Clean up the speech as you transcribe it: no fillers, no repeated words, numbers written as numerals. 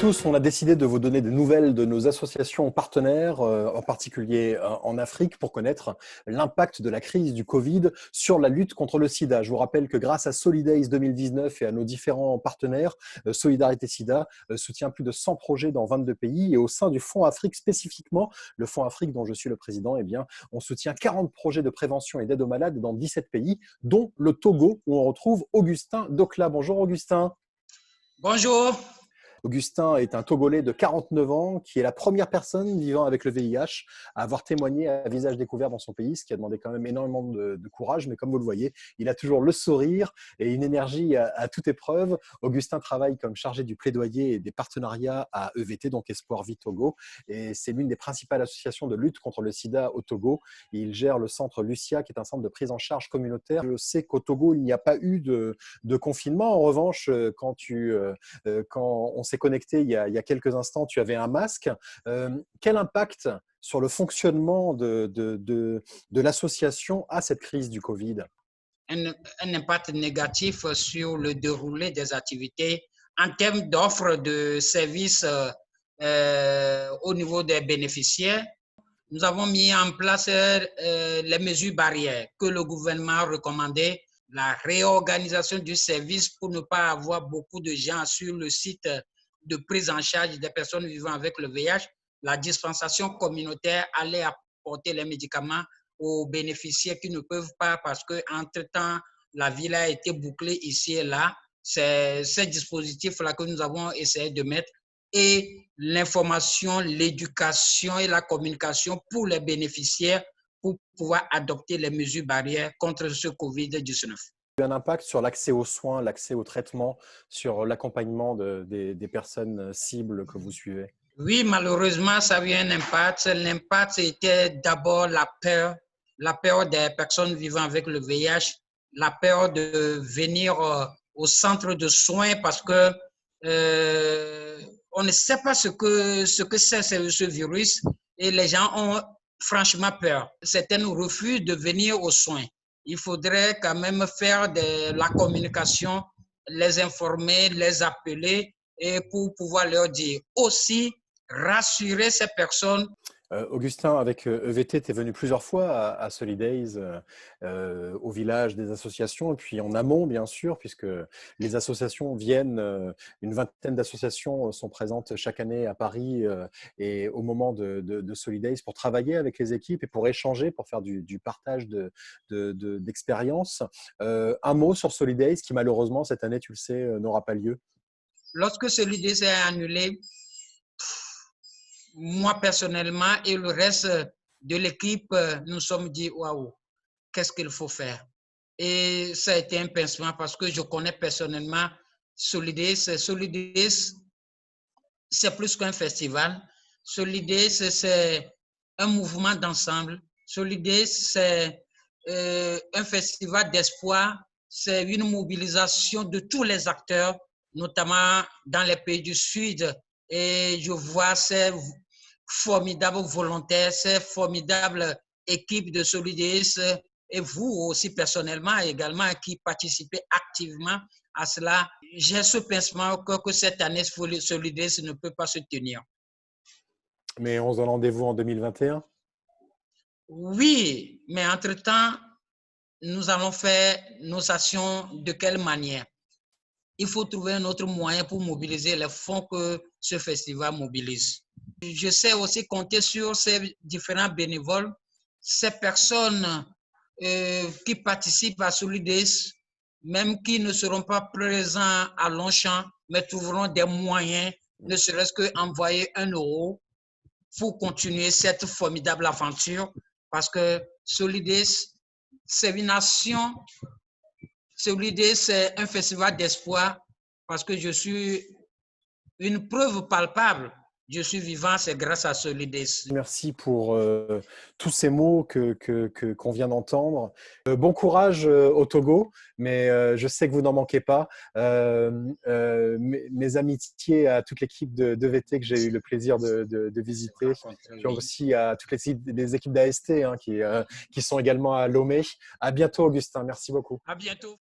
tous, on a décidé de vous donner des nouvelles de nos associations partenaires, en particulier en Afrique, pour connaître l'impact de la crise du Covid sur la lutte contre le sida. Je vous rappelle que grâce à Solidays 2019 et à nos différents partenaires, Solidarité Sida soutient plus de 100 projets dans 22 pays et au sein du Fonds Afrique spécifiquement, le Fonds Afrique dont je suis le président, eh bien, on soutient 40 projets de prévention et d'aide aux malades dans 17 pays, dont le Togo où on retrouve Augustin Dokla. Bonjour Augustin. Bonjour. Augustin est un Togolais de 49 ans qui est la première personne vivant avec le VIH à avoir témoigné à visage découvert dans son pays, ce qui a demandé quand même énormément de courage. Mais comme vous le voyez, il a toujours le sourire et une énergie à toute épreuve. Augustin travaille comme chargé du plaidoyer et des partenariats à EVT, donc Espoir Vie Togo. Et c'est l'une des principales associations de lutte contre le sida au Togo. Il gère le centre Lucia, qui est un centre de prise en charge communautaire. Je sais qu'au Togo, il n'y a pas eu de confinement. En revanche, quand on s'est connecté il y a quelques instants, tu avais un masque. Quel impact sur le fonctionnement de l'association a cette crise du Covid? Un impact négatif sur le déroulé des activités en termes d'offres de services au niveau des bénéficiaires. Nous avons mis en place les mesures barrières que le gouvernement recommandait, la réorganisation du service pour ne pas avoir beaucoup de gens sur le site de prise en charge des personnes vivant avec le VIH. La dispensation communautaire allait apporter les médicaments aux bénéficiaires qui ne peuvent pas parce qu'entre-temps, la ville a été bouclée ici et là. C'est ces dispositifs-là que nous avons essayé de mettre et l'information, l'éducation et la communication pour les bénéficiaires pour pouvoir adopter les mesures barrières contre ce COVID-19. Un impact sur l'accès aux soins, l'accès aux traitements, sur l'accompagnement des personnes cibles que vous suivez? Oui, malheureusement, ça a eu un impact. L'impact était d'abord la peur des personnes vivant avec le VIH, la peur de venir au centre de soins parce que on ne sait pas ce que c'est ce virus et les gens ont franchement peur. Certains refusent de venir aux soins. Il faudrait quand même faire de la communication, les informer, les appeler et pour pouvoir leur dire aussi rassurer ces personnes. Augustin, avec EVT, tu es venu plusieurs fois à Solidays, au village des associations, et puis en amont, bien sûr, puisque les associations viennent, une vingtaine d'associations sont présentes chaque année à Paris et au moment de Solidays pour travailler avec les équipes et pour échanger, pour faire du partage d'expériences. Un mot sur Solidays qui, malheureusement, cette année, tu le sais, n'aura pas lieu. Lorsque Solidays est annulé, moi personnellement et le reste de l'équipe, nous sommes dit waouh, qu'est-ce qu'il faut faire? Et ça a été un pincement parce que je connais personnellement Solidays. Solidays, c'est plus qu'un festival. Solidays, c'est un mouvement d'ensemble. Solidays, c'est un festival d'espoir. C'est une mobilisation de tous les acteurs, notamment dans les pays du Sud. Et je vois ces formidables volontaires, ces formidables équipes de Solidays et vous aussi personnellement également qui participez activement à cela. J'ai ce pincement que cette année Solidays ne peut pas se tenir. Mais on se donne rendez-vous en 2021? Oui, mais entre-temps, nous allons faire nos actions de quelle manière? Il faut trouver un autre moyen pour mobiliser les fonds que ce festival mobilise. Je sais aussi compter sur ces différents bénévoles, ces personnes qui participent à Solidays, même qui ne seront pas présents à Longchamp, mais trouveront des moyens, ne serait-ce qu'envoyer 1 euro pour continuer cette formidable aventure, parce que Solidays, c'est une nation. Solidays, c'est un festival d'espoir, parce que je suis une preuve palpable. Je suis vivant, c'est grâce à Solidays. Merci pour tous ces mots qu'on vient d'entendre. Bon courage au Togo, mais je sais que vous n'en manquez pas. Mes amitiés à toute l'équipe d'EVT que j'ai eu le plaisir de visiter, puis aussi à toutes les équipes d'AST qui sont également à Lomé. À bientôt, Augustin. Merci beaucoup. À bientôt.